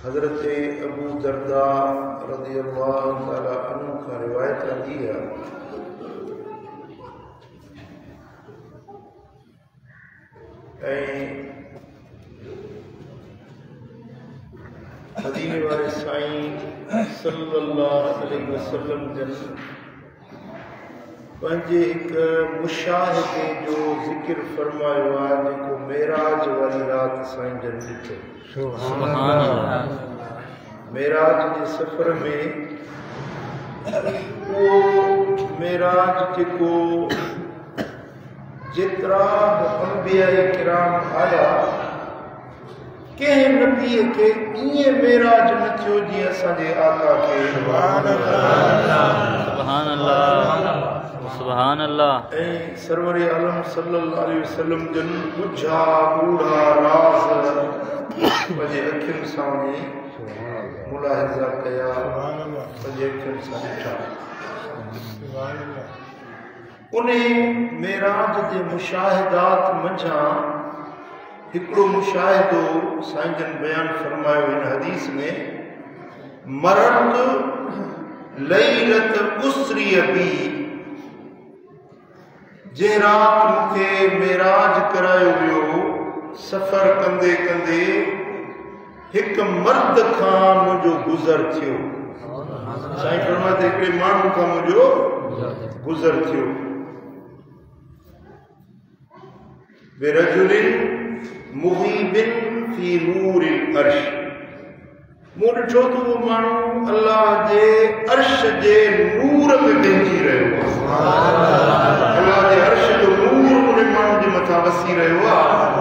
हज़रत अबू दरदा रज़ियल्लाहु तआला अन्हु का रिवायत आती है मदीने वाले साईं सल्लल्लाहु अलैहि वसल्लम जन पंहिंजे हिकु मुशाहिदे जो ज़िक्र फरमायो आहे जेको मेराज वारी राति साईं जन ॾिठो। सुभान अल्लाह। मेराज जे सफ़र में उहो मेराज जेको जेतिरा अंबिया किराम आया कंहिं नबीअ खे ईअं मेराज न थियो जीअं असांजे आका खे। सुभान अल्लाह। सुभान अल्लाह। ऐं सरवर आलम सल्लल्लाहु अलैहि वसल्लम जन बुझा बूढ़ा राज़ पंहिंजे अखियुनि सां मुलाहिज़ा कया, पंहिंजे अखियुनि सां ॾिठा। उन मेराज जे मुशाहिदात मंझां हिकिड़ो मुशाहिदो साईं जन बयानु फरमायो हिन हदीस में, मरत लैलत उसरी बी, जंहिं राति मूंखे मेराज करायो वियो सफ़र कंदे कंदे हिकु मर्द खां मुंहिंजो गुज़र थियो। साईं फरमाए त हिकिड़े माण्हू खां मुंहिंजो गुज़र थियो। बिरजुलिन मुहीबिन फी नूरिल अर्श, मूं ॾिठो त उहो माण्हू अल्लाह जे अर्श जे नूर में बहिजी रहियो आहे। अल्लाह जे अर्श जो नूर उन माण्हू जे मथां वसी रहियो आहे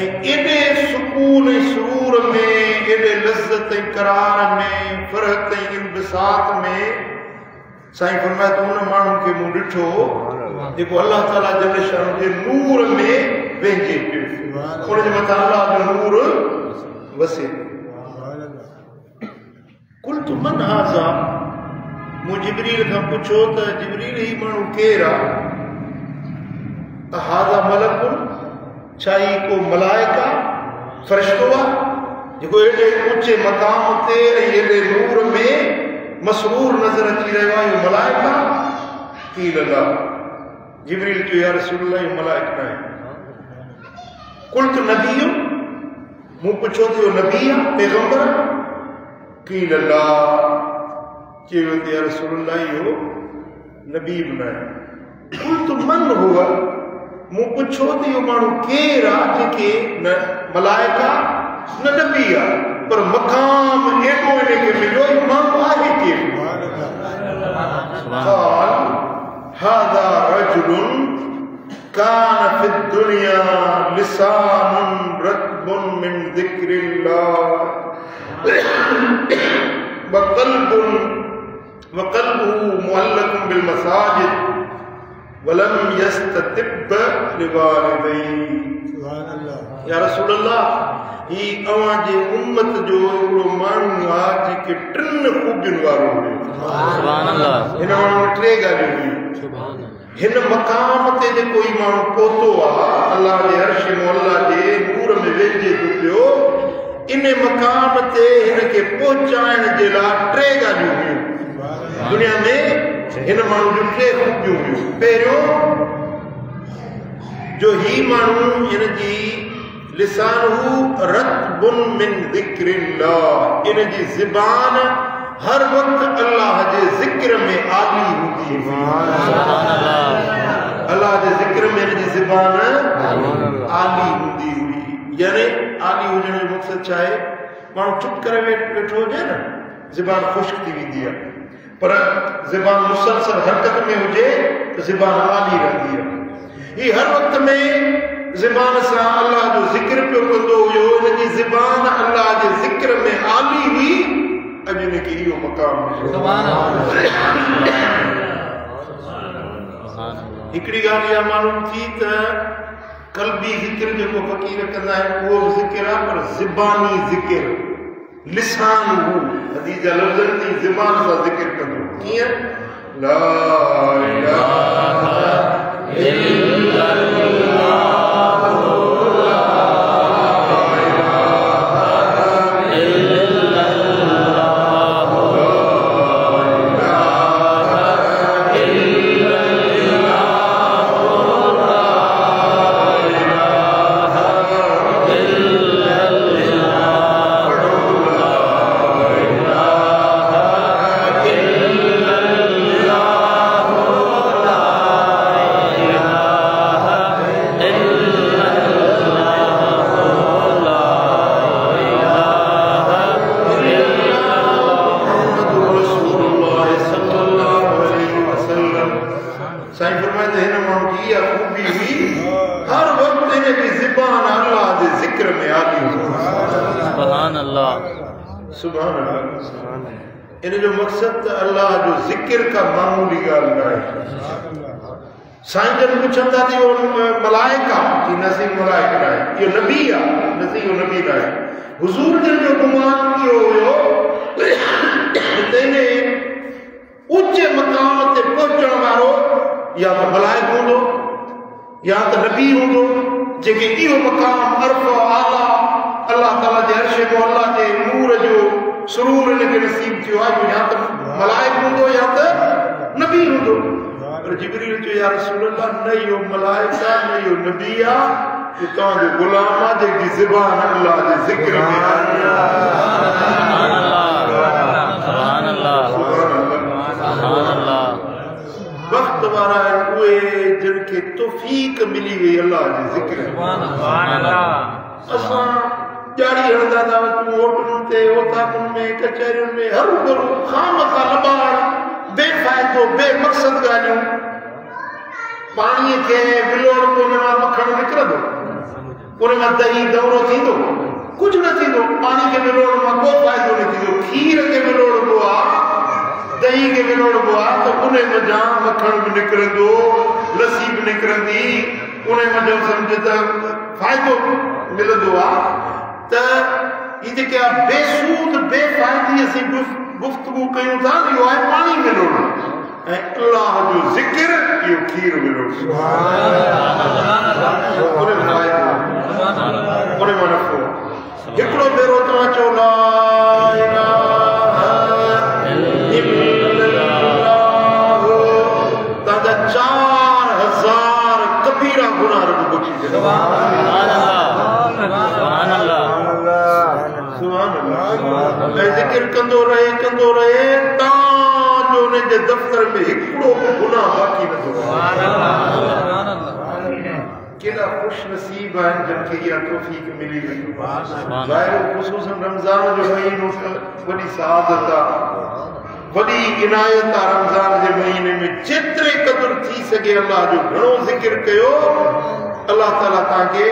ऐं एॾे सुकून ऐं सुरूर में, एॾे लज़्ज़त ऐं करार में, फ़रहत ऐं इंबिसात में साईं फरमाए त उन माण्हू खे मूं ॾिठो जेको अल्लाह ताला जल शान जे नूर में बहिजे पियो, उन जे मथां अल्लाह जो नूर वसे। कुल्तु मन हाज़ा, मूं जिब्रील खां पुछो त जिब्रील ही माण्हू केरु आहे? हाज़ा मलकुन, छा ही को मलाइका फ़रिश्तो आहे जेको एॾे ऊचे मक़ाम ते ऐं एॾे नूर में मसरूर नज़र अची रहियो आहे? इहो मलाइका? क़ील ला, जिब्रील चयो या रसूल अल्लाह इहो मलाइका आहे। कुल्तु नबी, मूं पुछो त इहो नबी आहे, पैगंबर? क़ील ला, चयो त या रसूल अल्लाह इहो नबी बि न आहे। कुल्तु मन हुआ, मूं पुछो त इहो माण्हू केरु आहे जेके न मलाइका न नबी आहे पर मक़ाम एॾो इनखे मिलियो, इहो माण्हू आहे केरु? क़ाल हाज़ा रजुलुन कान फि दुनिया लिसानुन रत्बुन मिन ज़िक्रिल्लाह वक़ल्बुहु मुअल्लक़ुन बिल मसाजिद वलम यस्ततिब लिवालिदैहि। या रसूल अल्लाह, ही अवां जे उम्मत जो हिकिड़ो माण्हू आहे जेके टिनि खूबियुनि वारो हुयो। सुभान अल्लाह। हिन माण्हू में टे ॻाल्हियूं हुयूं। हिन मक़ाम ते जेको ही माण्हू पहुतो आहे, अल्लाह जे अर्श में अल्लाह जे नूर में वेझे थो पियो, इन मक़ाम ते हिन खे पहुचाइण जे लाइ टे ॻाल्हियूं हुयूं। दुनिया में हिन माण्हू जूं टे खूबियूं हुयूं। पहिरियों जो ही माण्हू हिन जी लिसानु रत्बुन मिन ज़िक्रिल्लाह, इन जी ज़बान हर वक्त अल्लाह जे ज़िक्र में आली हूंदी हुई। अल्लाह जे ज़िक्र में इन जी ज़बान आली हूंदी हुई। यानी आली हुजण जो मक़सद छा आहे? माण्हू चुप करे वेठो हुजे न, ज़बान ख़ुश्क थी वेंदी आहे, पर ज़बान मुसलसल हरकत में हुजे तो ज़बान आली रहंदी आहे। ही हर वक्त में ज़बान सां अल्लाह जो ज़िक्र पियो कंदो हुयो, इन जी ज़बान अल्लाह जे ज़िक्र में आली हुई, अॼु इनखे इहो मक़ाम मिलियो। हिकिड़ी ॻाल्हि इहा मालूम थी त क़ल्बी ज़िक्र जेको फ़क़ीर कंदा आहिनि उहो बि ज़िक्र आहे, पर ज़िबानी ज़िक्र लिसान हू हदीस जा लफ़्ज़नि जी ज़बान सां ज़िक्र कंदो। कीअं? ला इलाहा इल्लल्लाह ला इलाहा इल्लल्लाह सुभान अल्लाह। इन जो मकसद अल्लाह जो जिक्र का मामूली गाल ना है। साईं जन पुछंदा थी मलाइका की नसी मलाइका है, ये नबी है, नसी यो नबी है। हुजूर जन जो गुमान कियो हुयो तेने ऊंचे मकाम ते पहुंचण वारो या तो मलाइक हूंदो या तो नबी हूंदो, जेके इहो मकाम अर्फ़ आला अल्लाह ताला जे अर्श मौला जे नूर जो सुरूर इनके नसीब थियो आहे, या तो मलाइक हूंदो या तो नबी हूंदो। पर जिब्रील जो या रसूल अल्लाह न यो मलाइका न यो नबी आ, ये तव्हां जो गुलाम आ जेकी ज़बान अल्लाह जे ज़िक्र में सुभान अल्लाह सुभान अल्लाह। वक्त वारा उहे जिनके तौफीक मिली हुई अल्लाह जे ज़िक्र सुभान अल्लाह। असां जारी हणंदा था होटलुनि ते ओताकुनि में कचहरियुनि में हरू भरू खामखा लॿाइण बेफ़ाइदो बेमक़सद ॻाल्हियूं। पाणीअ खे विलोड़ उन मां मखण निकिरंदो, उन मां दही दौरो थींदो, कुझु न थींदो। पाणी खे विलोड़ मां को फ़ाइदो न थींदो। खीर खे विलोड़बो आहे, दही खे विलोड़बो आहे त उन में जाम मखण बि निकिरंदो, लस्सी बि निकिरंदी, उन में जो सम्झ त फ़ाइदो मिलंदो आहे। त ही जेके आहे बेसूद बेफ़ाइदी असीं गुफ्तगू कयूं था, इहो आहे पाणी विलोड़ो ऐं अल्लाह जो ज़िक्र इहो खीर विलोड़ो। उन मां नफ़ो हिकिड़ो भेरो तव्हां चओ ला इलाहा इल्लल्लाह, तव्हांजा 4000 कबीरा गुनाह रब बख़्शी छॾे। सुभान अल्लाह सुभान अल्लाह। ऐं ज़िक्र कंदो रहे तां जो उन जे दफ़्तर में हिकिड़ो गुनाह बाक़ी न थो। केॾा ख़ुशि नसीब आहिनि जिनखे इहा तौफ़ीक़ मिली वई। ज़ाहिर ख़ुसूसन रमज़ान जो महीनो वॾी सआदत आहे, वॾी इनायत आहे। रमज़ान जे महीने में जेतिरे क़दुरु थी सघे अल्लाह जो घणो ज़िक्र कयो, अल्लाह ताला तव्हांखे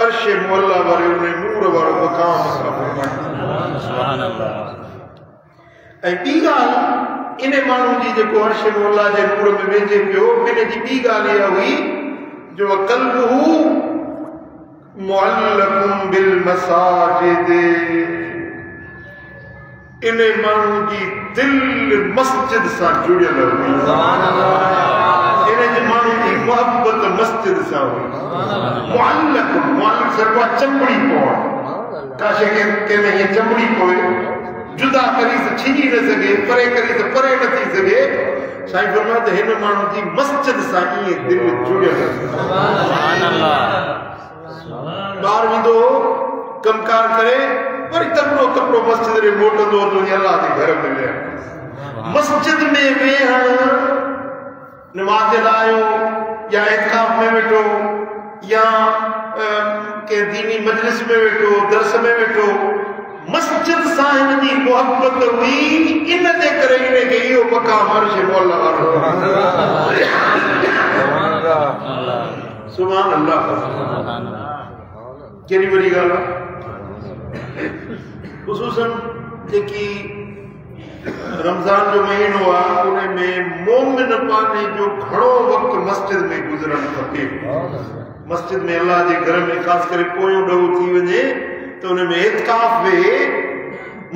अर्श मुअल्ला वारे उन नूर वारो मक़ाम अता फरमाए। सुभान अल्लाह। ऐं ॿी ॻाल्हि इन माण्हू जी जेको अर्श मुअल्ला जे नूर में वेझे पियो, इन जी ॿी ॻाल्हि इहा हुई जो क़ल्बुहु मुअल्लकुम बिल मसाजिद, इन माण्हू जी दिलि मस्जिद सां जुड़ियल हुई। इन जे माण्हू जी मोहब्बत मस्जिद सां हुई। मुअल्लक मुअल्लक सर्वा चंबड़ी पवण, का शइ कंहिं में हीअं चंबड़ी पवे, जुदा करी त छिॼी न सघे, परे करी त परे न थी सघे। साईं फरमाए त हिन माण्हू जी मस्जिद सां ईअं दिलि जुड़ियल। ॿार वेंदो कमकार करे वरी तकिड़ो तकिड़ो मस्जिद ॾे मोटंदो त वञी अल्लाह जे घर में विया। मस्जिद में वेहण नमाज़ लायो या इत्काफ़ में वेठो या के दीनी मजलिस में वेठो, दर्स में वेठो, मस्जिद सां हिन जी मोहब्बत हुई। इन जे करे इन खे इहो मक़ाम अर्श मौला वारो। सुभान अल्लाह। कहिड़ी वॾी ॻाल्हि आहे। ख़ुसूसन जेकी रमज़ान जो महीनो आहे उन में मोमिन पाने जो घणो वक़्तु मस्जिद में गुज़रणु खपे। मस्जिद में अल्लाह जे घर में ख़ासि करे पोयों ॾोहु थी वञे तो उन में इत्काफ़ वे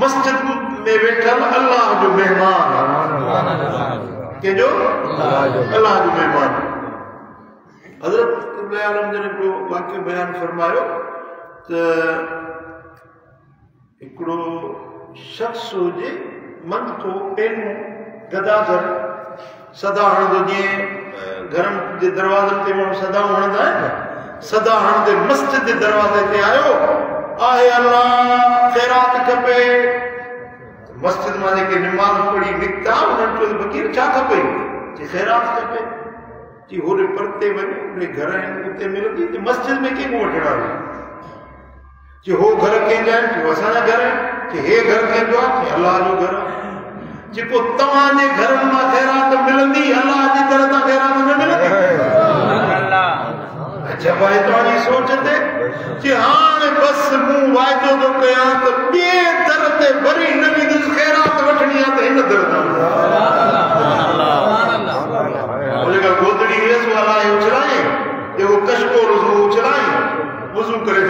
मस्जिद में वेठल अल्लाह जो मेहमान, कंहिंजो अल्लाह जो मेहमान। हज़रत क़िबला आलम जन हिकिड़ो वाक़ियो बयान फरमायो त हिकिड़ो शख़्स हुजे, मन थो पेनू गदाधर सदा हणंदो, जीअं घरनि जे दरवाज़नि ते माण्हू सदाऊं हणंदा आहिनि न, सदा हणंदे मस्जिद जे दरवाज़े ते आयो, आहे अल्लाह ख़ैरात खपे। मस्जिद मां जेके निमाज़ पढ़ी निकिता उन्हनि चयो फ़क़ीर छा खपे? चई ख़ैरात खपे। चई होॾे परते वञ, होॾे घर आहिनि उते मिलंदी। त मस्जिद में कंहिंखो वठणा आहिनि? चई हो घर कंहिंजा आहिनि? चयो असांजा घर आहिनि। चई हे घर कंहिंजो आहे? चई अल्लाह जो घर आहे। चई पोइ तव्हांजे घरनि मां ख़ैरात मिलंदी, अल्लाह जी दर तां ख़ैरात न मिलंदी? अच्छा भाई तव्हांजी सोच ते। चई हाणे बसि मूं वाइदो थो कयां त ॿिए दर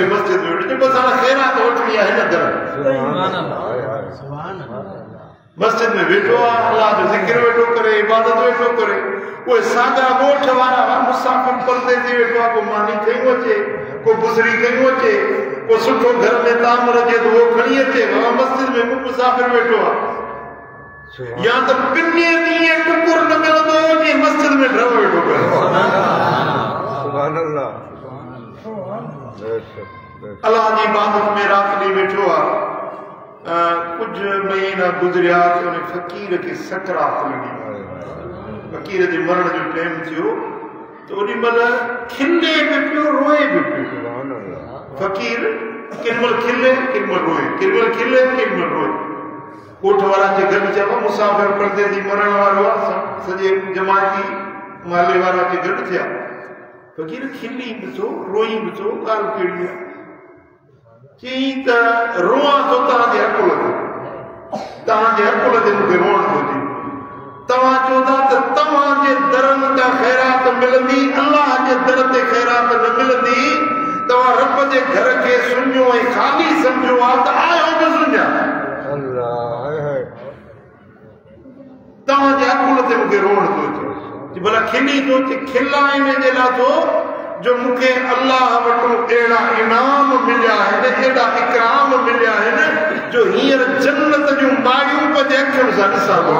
के मस्जिद में जो बस हाणे खैरात वठणी आहे हिन दर मस्जिद में वेठो आहे अल्लाह जो ज़िक्र वेठो करे इबादत वेठो करे उहे सादा ॻोठ वारा मुसाफ़िर परदेसी वेठो आहे को मानी कयूं अचे को बुज़री कयूं अचे को सुठो घर में तामर अचे तो वो खणी अचे मस्जिद में मुसाफ़िर वेठो आहे या तो पिने ॾींहं टुकुर न मिलंदो जीअं मस्जिद में ड्रम वेठो करे सुभान अल्लाह अल्लाह जी इबादत में रात ॾींहुं वेठो आहे कुछ महीना गुजरिया तो उन फकीर के सकरात लगी फकीर जे मरण जो टाइम थियो तो उनी मल खिले भी पियो रोए भी पियो फकीर किनमल खिले किनमल रोए किनमल खिले किनमल रोए कोठ वाला जे घर चवा मुसाफिर परदेसी मरण वारो सजे जमाती माले वाला जे घर थिया फकीर खिली बिचो रोई बिचो गाल केड़ी चई त रोआ तो ताजे अकुल ते मुखे रोण थो थे तव्हां चवंदा त तव्हां जे दरनि तां खैरात मिलंदी अल्लाह जे दर ते खैरात न मिलंदी तव्हां रब जे घर खे सुञो ऐं ख़ाली सम्झो आहे त आयो बि सुञा तव्हां जे अकुल ते मुखे रोण थो अचे भला खिली थो अचे खिलाइण जे लाइ थो जो मुखे अल्लाह वटो एड़ा इनाम मिलिया आहिनि एड़ा इकराम मिलिया आहिनि जो हींअर जन्नत जूं मायूं पंहिंजे अखियुनि सां ॾिसां थो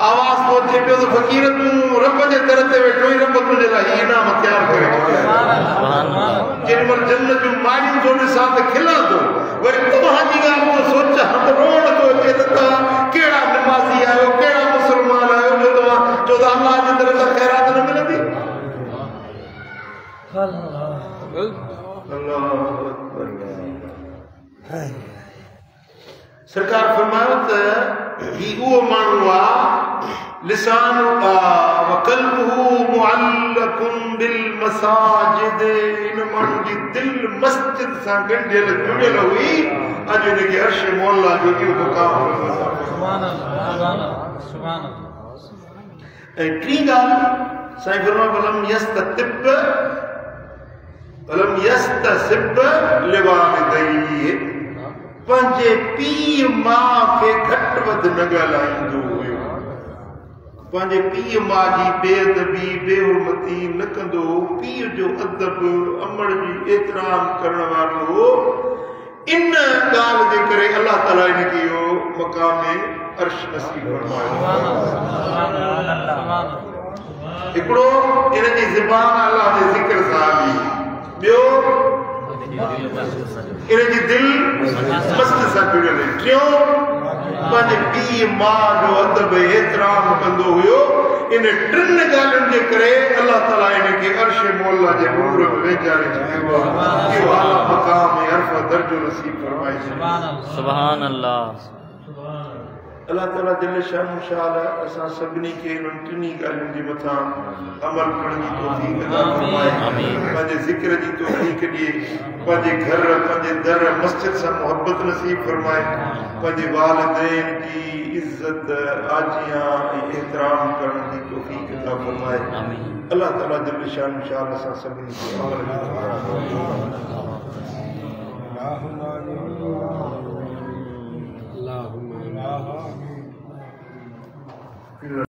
आवाज़ थो अचे पियो त फ़क़ीर तूं रब जे दर ते वेठो ई रब तुंहिंजे लाइ हीउ इनाम तयार करे जेॾीमहिल जन्नत जूं मायूं थो ॾिसां त खिलां थो वरी तव्हांजी ॻाल्हि थो सोचां त रोअण थो अचे त तव्हां कहिड़ा नमाज़ी आहियो कहिड़ा मुस्लमान आहियो जो तव्हां चओ था अल्लाह जे दर तां खैरात न मिलंदी सरकार फरमायो त ही उहो माण्हू आहे लिसान वक़ल्बुहु मुअल्लकुन बिल मसाजिद इन माण्हू जी दिल मस्जिद सां गंढियल जुड़ियल हुई अॼु हिनखे अर्श मौला जो इहो मुक़ाम सुभान अल्लाह सुभान अल्लाह ऐं टी ॻाल्हि साईं फरमायो वलम यस्तसिब लिवालिदैहि पंहिंजे पीउ माउ खे घटि वधि न ॻाल्हाईंदो हुयो पंहिंजे पीउ माउ जी बेअदबी बेहुरमती न कंदो पीउ जो अदब अमड़ जी एतराम करण वारो हो इन ॻाल्हि जे करे अल्लाह ताला हिनखे इहो मक़ाम अर्श नसीब फरमायो हिकिड़ो इन जी ज़बान अल्लाह जे ज़िक्र सां हली ॿियो इन जी दिल मस्जिद सां जुड़ियल आहे टियों पंहिंजे पीउ माउ जो अदब एतराम कंदो हुयो इन टिनि ॻाल्हियुनि जे करे अल्लाह ताला हिनखे अर्श मौला जे नूर में वेचारे छॾियो आहे इहो आला मक़ाम ऐं अर्फ़ दर्जो नसीब फरमाए सुभान अल्लाह अल्लाह ताला जल शान शाल असां सभिनी खे इन टिनी ॻाल्हियुनि जे मथां अमल करण जी तौफ़ीक़ अता फरमाए पंहिंजे ज़िक्र जी तौफ़ीक़ ॾिए पंहिंजे घर पंहिंजे दर मस्जिद सां मोहब्बत नसीब फरमाए पंहिंजे वालिदैन जी इज़्ज़त आजियां ऐं एहतराम करण जी तौफ़ीक़ अता फरमाए अल्लाह ताला जल शान शाल असां सभिनी खे अमल करण